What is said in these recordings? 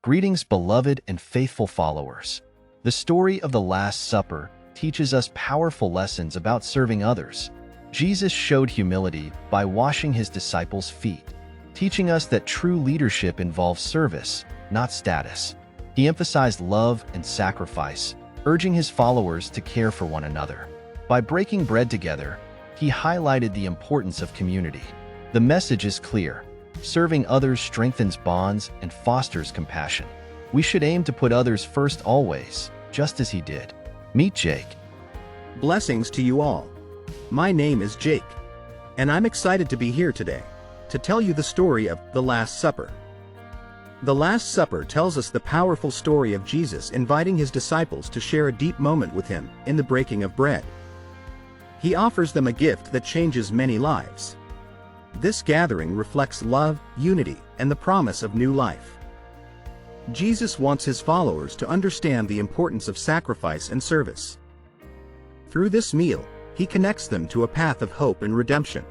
Greetings, beloved and faithful followers. The story of the Last Supper teaches us powerful lessons about serving others. Jesus showed humility by washing his disciples' feet, teaching us that true leadership involves service, not status. He emphasized love and sacrifice, urging his followers to care for one another. By breaking bread together, he highlighted the importance of community. The message is clear. Serving others strengthens bonds and fosters compassion. We should aim to put others first always, just as he did. Meet Jake. Blessings to you all. My name is Jake, and I'm excited to be here today to tell you the story of the Last Supper. The Last Supper tells us the powerful story of Jesus inviting his disciples to share a deep moment with him in the breaking of bread. He offers them a gift that changes many lives. This gathering reflects love, unity, and the promise of new life. Jesus wants his followers to understand the importance of sacrifice and service. Through this meal, he connects them to a path of hope and redemption.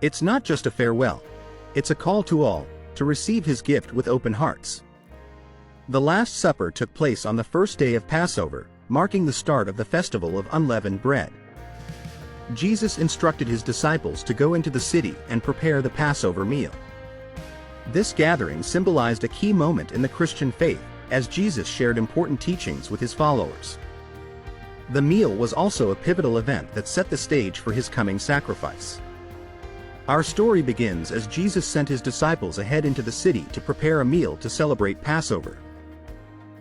It's not just a farewell, it's a call to all to receive his gift with open hearts. The Last Supper took place on the first day of Passover, marking the start of the festival of unleavened bread. Jesus instructed his disciples to go into the city and prepare the Passover meal. This gathering symbolized a key moment in the Christian faith, as Jesus shared important teachings with his followers. The meal was also a pivotal event that set the stage for his coming sacrifice. Our story begins as Jesus sent his disciples ahead into the city to prepare a meal to celebrate Passover.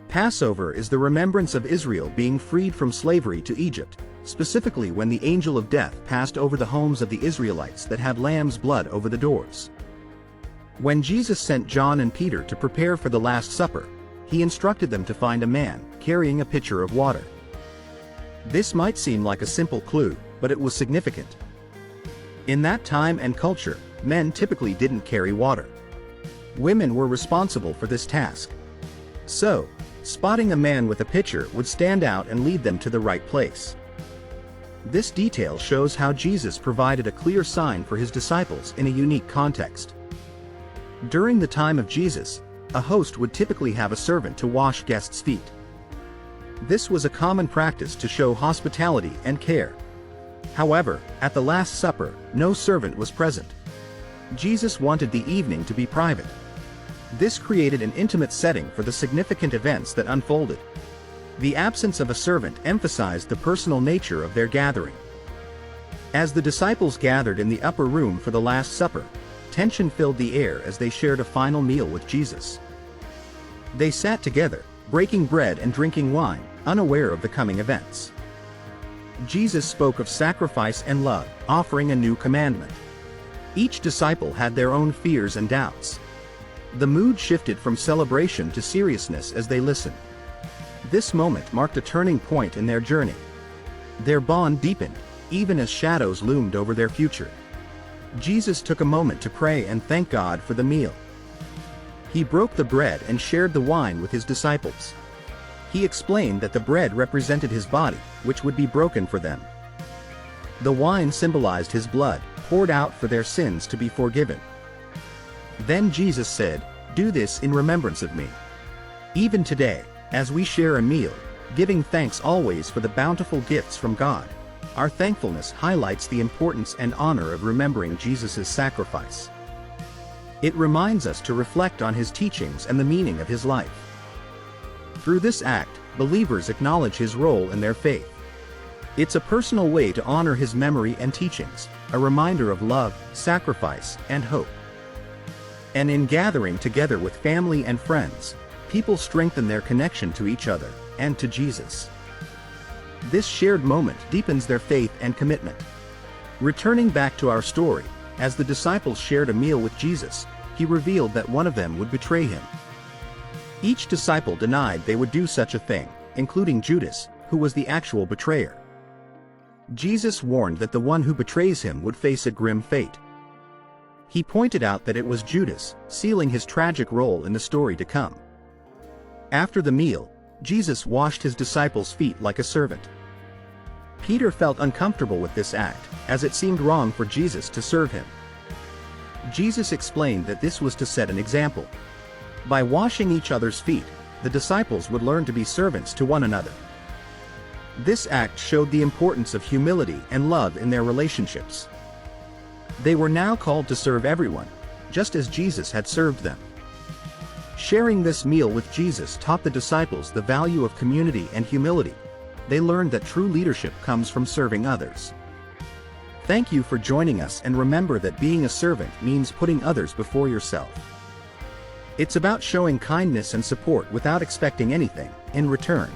Passover is the remembrance of Israel being freed from slavery to Egypt, specifically when the angel of death passed over the homes of the Israelites that had lamb's blood over the doors. When Jesus sent John and Peter to prepare for the Last Supper, he instructed them to find a man carrying a pitcher of water. This might seem like a simple clue, but it was significant. In that time and culture, men typically didn't carry water. Women were responsible for this task. So, spotting a man with a pitcher would stand out and lead them to the right place. This detail shows how Jesus provided a clear sign for his disciples in a unique context. During the time of Jesus, a host would typically have a servant to wash guests' feet. This was a common practice to show hospitality and care. However, at the Last Supper, no servant was present. Jesus wanted the evening to be private. This created an intimate setting for the significant events that unfolded. The absence of a servant emphasized the personal nature of their gathering. As the disciples gathered in the upper room for the Last Supper, tension filled the air as they shared a final meal with Jesus. They sat together, breaking bread and drinking wine, unaware of the coming events. Jesus spoke of sacrifice and love, offering a new commandment. Each disciple had their own fears and doubts. The mood shifted from celebration to seriousness as they listened. This moment marked a turning point in their journey. Their bond deepened, even as shadows loomed over their future. Jesus took a moment to pray and thank God for the meal. He broke the bread and shared the wine with his disciples. He explained that the bread represented his body, which would be broken for them. The wine symbolized his blood, poured out for their sins to be forgiven. Then Jesus said, "Do this in remembrance of me." Even today, as we share a meal, giving thanks always for the bountiful gifts from God, our thankfulness highlights the importance and honor of remembering Jesus' sacrifice. It reminds us to reflect on his teachings and the meaning of his life. Through this act, believers acknowledge his role in their faith. It's a personal way to honor his memory and teachings, a reminder of love, sacrifice, and hope. And in gathering together with family and friends, people strengthen their connection to each other and to Jesus. This shared moment deepens their faith and commitment. Returning back to our story, as the disciples shared a meal with Jesus, he revealed that one of them would betray him. Each disciple denied they would do such a thing, including Judas, who was the actual betrayer. Jesus warned that the one who betrays him would face a grim fate. He pointed out that it was Judas, sealing his tragic role in the story to come. After the meal, Jesus washed his disciples' feet like a servant. Peter felt uncomfortable with this act, as it seemed wrong for Jesus to serve him. Jesus explained that this was to set an example. By washing each other's feet, the disciples would learn to be servants to one another. This act showed the importance of humility and love in their relationships. They were now called to serve everyone, just as Jesus had served them. Sharing this meal with Jesus taught the disciples the value of community and humility. They learned that true leadership comes from serving others. Thank you for joining us, and remember that being a servant means putting others before yourself. It's about showing kindness and support without expecting anything in return.